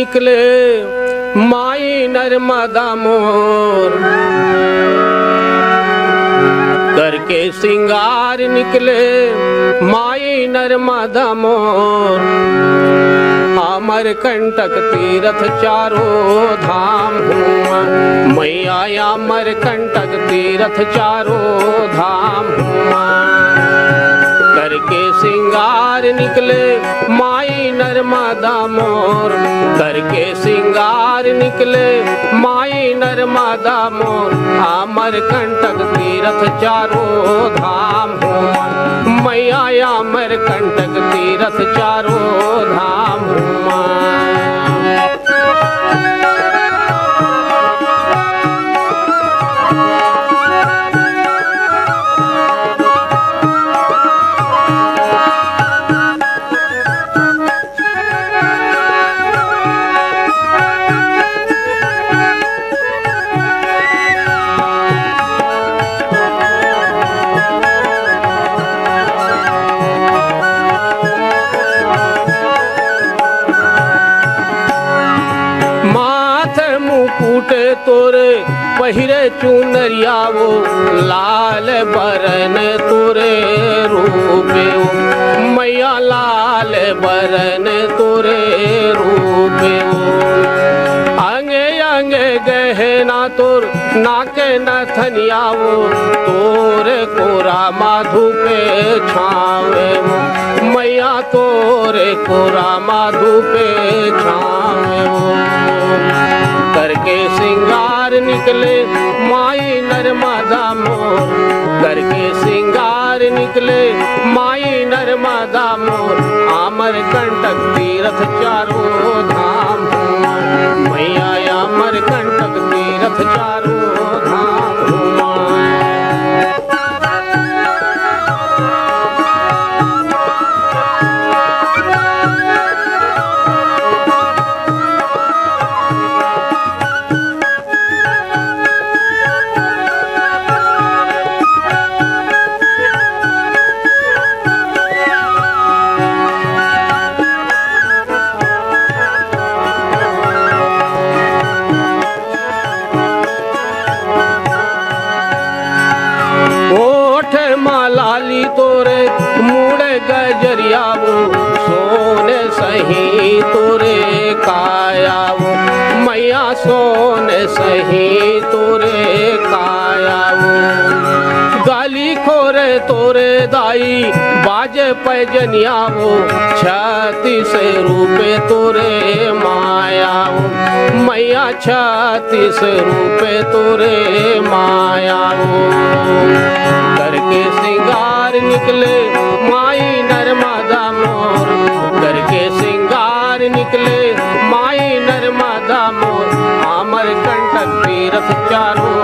निकले माई नर्मदा मोर, करके सिंगार निकले माई नर्मदा मोर। अमर कंटक तीरथ चारों धाम हुआ, मैया अमर कंटक तीरथ चारों धाम हुआ। करके सिंगार निकले माई नर्मदा मोर, करके सिंगार निकले माई नर्मदा मोर। अमर कंटक तीरथ चारों धाम हुआ, मैया अमर कंटक तीरथ चारों धाम हुआ। मुकुटे तोरे पहिरे चुनरिया वो, लाल बरन तोरे रूपे वो, मैया लाल बरन तोरे रूपे वो। अंगे अंगे गहना तोर नाके नथनिया वो, तोरे कोरा माधु पे छावे वो, मैया तोरे कोरा माधु पे छावे वो। करके सिंगार निकले माई नर्मदा मोर, करके सिंगार निकले माई नर्मदा मोर। अमर कंटक तीरथ चारों धाम हुआ, मैया अमर कंटक तीरथ चारों धाम हुआ। लाली तोरे मुड़े गजरिया वो, सोने सही तोरे काया वो, मैया सोने सही तोरे काया वो। गाली खोरे तोरे दाई बाजे पैजनिया वो, छत्तीस रूपे तोरे माया वो, मैया छत्तीस रूपे तोरे माया वो। करके सिंगार निकले माई नर्मदा मोर, करके सिंगार निकले माई नर्मदा मोर। अमर कंटक तीरथ चारों